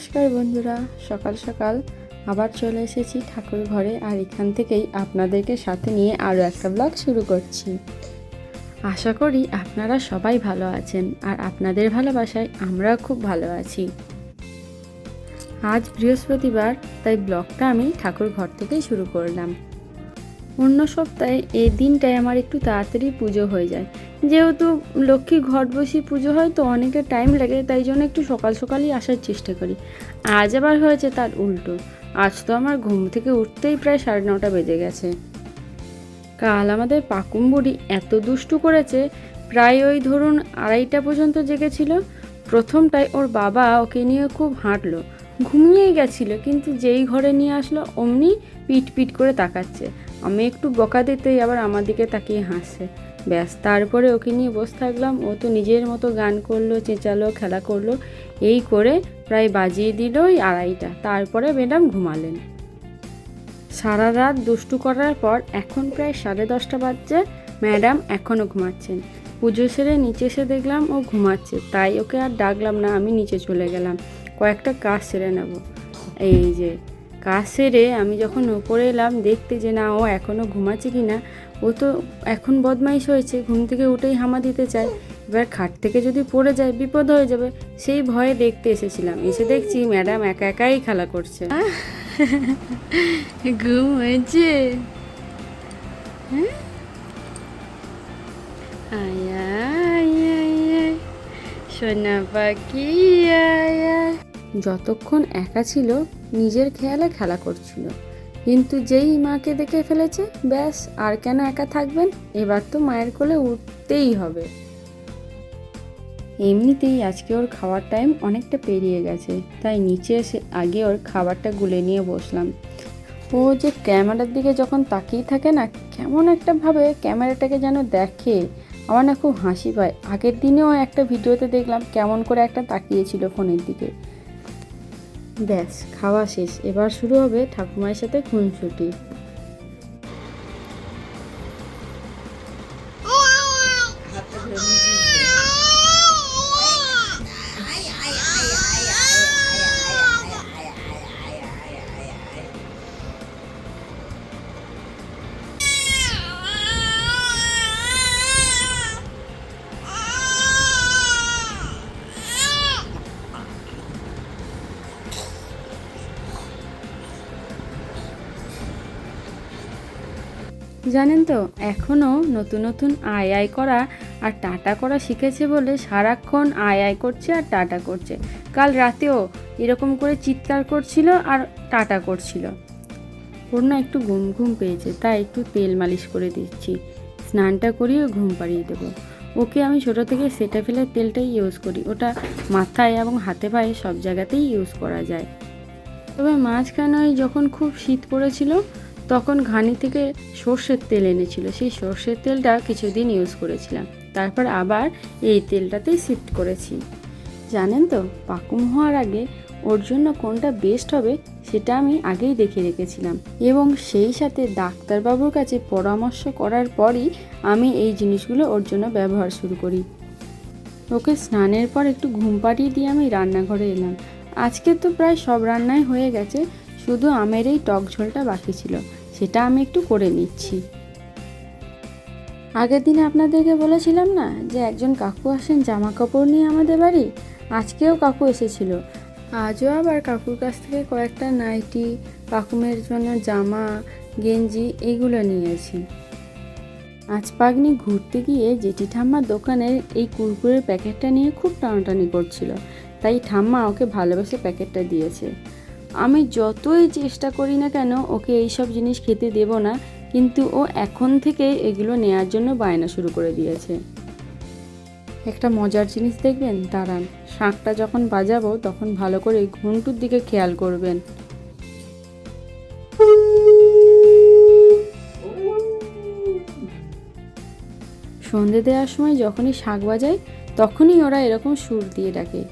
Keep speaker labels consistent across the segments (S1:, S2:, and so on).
S1: নমস্কার বন্ধুরা, সকাল সকাল আবার চলে এসেছি ঠাকুর ঘরে। আর এখান থেকেই আপনাদেরকে সাথে নিয়ে আরও একটা ব্লগ শুরু করছি। আশা করি আপনারা সবাই ভালো আছেন, আর আপনাদের ভালোবাসায় আমরা খুব ভালো আছি। আজ বৃহস্পতিবার, তাই ব্লগটা আমি ঠাকুর ঘর থেকেই শুরু করলাম। অন্য সপ্তাহে এই দিনটায় আমার একটু তাড়াতাড়ি পুজো হয়ে যায়, যেহেতু লক্ষ্মী ঘট বসি পুজো হয় তো অনেকটা টাইম লাগে, তাই জন্য একটু সকাল সকালই আসার চেষ্টা করি। আজ আবার হয়েছে তার উল্টো। আজ তো আমার ঘুম থেকে উঠতেই প্রায় 9:30 বেজে গেছে। কাল আমাদের পাকুম বুড়ি এত দুষ্টু করেছে, প্রায় ওই ধরুন 2:30 পর্যন্ত জেগেছিল। প্রথমটায় ওর বাবা ওকে নিয়ে খুব হাঁটলো, ঘুমিয়েই গেছিলো, কিন্তু যেই ঘরে নিয়ে আসলো অমনি পিট পিট করে তাকাচ্ছে। আমি একটু বকা দিতেই আবার আমার দিকে তাকিয়ে হাসছে। ব্যাস, তারপরে ওকে নিয়ে বসে থাকলাম। ও তো নিজের মতো গান করলো, চেঁচালো, খেলা করলো, এই করে প্রায় বাজিয়ে দিল ওই 2:30। তারপরে ম্যাডাম ঘুমালেন। সারা রাত দুষ্টু করার পর এখন প্রায় 10:30 বাজছে, ম্যাডাম এখনও ঘুমাচ্ছেন। পুজো সেরে নিচে এসে দেখলাম ও ঘুমাচ্ছে, তাই ওকে আর ডাকলাম না, আমি নিচে চলে গেলাম কয়েকটা কাজ সেরে নেব। এই যে কাজ সেরে আমি যখন ওপরে এলাম দেখতে যে না ও এখনও ঘুমাচ্ছে কি না। ও তো এখন বদমাইশ হয়েছে, ঘুম থেকে উঠেই হামা দিতে চায়। এবার খাট থেকে যদি পড়ে যায় বিপদ হয়ে যাবে, সেই ভয়ে দেখতে এসেছিলাম। এসে দেখছি ম্যাডাম একা একাই খেলা করছে। ঘুম হয়েছে? সোনা পাখি যতক্ষণ একা ছিল নিজের খেয়ালে খেলা করছিল, কিন্তু যেই মাকে দেখে ফেলেছে ব্যাস, আর কেন একা থাকবেন, এবার তো মায়ের কোলে উঠতেই হবে। এমনিতেই আজকে ওর খাওয়ার টাইম অনেকটা পেরিয়ে গেছে, তাই নিচে এসে আগে ওর খাবারটা গুলে নিয়ে বসলাম। ও যে ক্যামেরার দিকে যখন তাকিয়ে থাকে না, কেমন একটা ভাবে ক্যামেরাটাকে যেন দেখে, আমার না খুব হাসি পায়। আগের দিনেও একটা ভিডিওতে দেখলাম কেমন করে একটা তাকিয়েছিল ফোনের দিকে। ব্যাস, খাওয়া শেষ, এবার শুরু হবে ঠাকুমায়ের সাথে খুনসুটি। জানেন তো, এখনও নতুন নতুন আয় আয় করা আর টাটা করা শিখেছে বলে সারাক্ষণ আয় আয় করছে আর টাটা করছে। কাল রাতেও এরকম করে চিৎকার করছিল আর টাটা করছিল। ওর না একটু ঘুম ঘুম পেয়েছে, তাই একটু তেল মালিশ করে দিচ্ছি। স্নানটা করিয়ে ঘুম পাড়িয়ে দেবো ওকে। আমি ছোটো থেকে সেটাফিলের তেলটাই ইউজ করি, ওটা মাথায় এবং হাতে পায়ে সব জায়গাতেই ইউজ করা যায়। তবে মাঝখানে যখন খুব শীত পড়েছিল তখন ঘানি থেকে সর্ষের তেল এনেছিল, সেই সর্ষের তেলটা কিছুদিন ইউজ করেছিলাম, তারপর আবার এই তেলটাতেই শিফট করেছি। জানেন তো, পাকুম হওয়ার আগে ওর জন্য কোনটা বেস্ট হবে সেটা আমি আগেই দেখে রেখেছিলাম, এবং সেই সাথে ডাক্তারবাবুর কাছে পরামর্শ করার পরই আমি এই জিনিসগুলো ওর জন্য ব্যবহার শুরু করি। ওকে স্নানের পর একটু ঘুম পাড়িয়ে দিয়ে আমি রান্নাঘরে এলাম। আজকে তো প্রায় সব রান্নাই হয়ে গেছে, শুধু আমের এই টক ঝোলটা বাকি ছিল, সেটা আমি একটু করে নিচ্ছি। আগের দিনে আপনাদেরকে বলেছিলাম না যে একজন কাকু আসেন জামা কাপড় নিয়ে আমাদের বাড়ি, আজকেও কাকু এসেছিল। আজও আবার কাকুর কাছ থেকে কয়েকটা নাইটি, পাকুমের জন্য জামা, গেঞ্জি এইগুলো নিয়েছি। আজ পাগনি ঘুরতে গিয়ে জেঠি ঠাম্মার দোকানের এই কুরকুরের প্যাকেটটা নিয়ে খুব টানাটানি করছিল, তাই ঠাম্মা ওকে ভালোবেসে প্যাকেটটা দিয়েছে। আমি যতই চেষ্টা করি না কেন ওকে এইসব জিনিস খেতে দেব না, কিন্তু ও এখন থেকে এগুলো নেয়ার জন্য বায়না শুরু করে দিয়েছে। একটা মজার জিনিস দেখবেন, দাঁড়ান, শাঁখটা যখন বাজাবো তখন ভালো করে ঘুমটুর দিকে খেয়াল করবেন। সন্ধে দেওয়ার সময় যখনই শাঁখ বাজায় তখনই ওরা এরকম সুর দিয়ে ডাকে।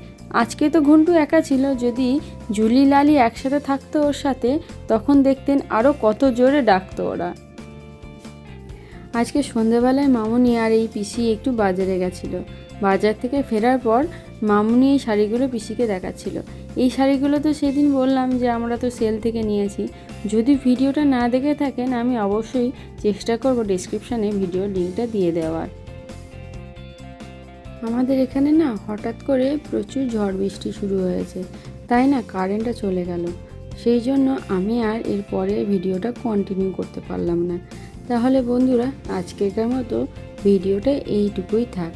S1: আজকে তো ঘন্টু একা ছিল, যদি জুলি লালি একসাথে থাকতো ওর সাথে তখন দেখতেন আরও কত জোরে ডাকতো ওরা। আজকে সন্ধেবেলায় মামুনি আর এই পিসি একটু বাজারে গেছিলো। বাজার থেকে ফেরার পর মামুনি এই শাড়িগুলো পিসিকে দেখাচ্ছিল। এই শাড়িগুলো তো সেদিন বললাম যে আমরা তো সেল থেকে নিয়েছি। যদি ভিডিওটা না দেখে থাকেন আমি অবশ্যই চেষ্টা করব ডেসক্রিপশানে ভিডিওর লিঙ্কটা দিয়ে দেওয়ার। আমাদের এখানে না হঠাৎ করে প্রচুর ঝড় বৃষ্টি শুরু হয়েছে, তাই না কারেন্টটা চলে গেল। সেই জন্য আমি আর এরপরে ভিডিওটা কন্টিনিউ করতে পারলাম না। তাহলে বন্ধুরা আজকের মতো ভিডিওটা এইটুকুই থাক।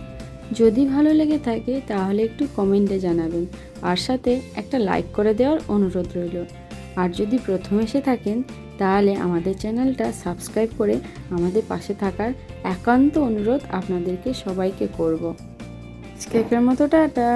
S1: যদি ভালো লেগে থাকে তাহলে একটু কমেন্টে জানাবেন, আর সাথে একটা লাইক করে দেওয়ার অনুরোধ রইল। আর যদি প্রথম এসে থাকেন তাহলে আমাদের চ্যানেলটা সাবস্ক্রাইব করে আমাদের পাশে থাকার একান্ত অনুরোধ আপনাদেরকে সবাইকে করব। আজকের মতো টাটা।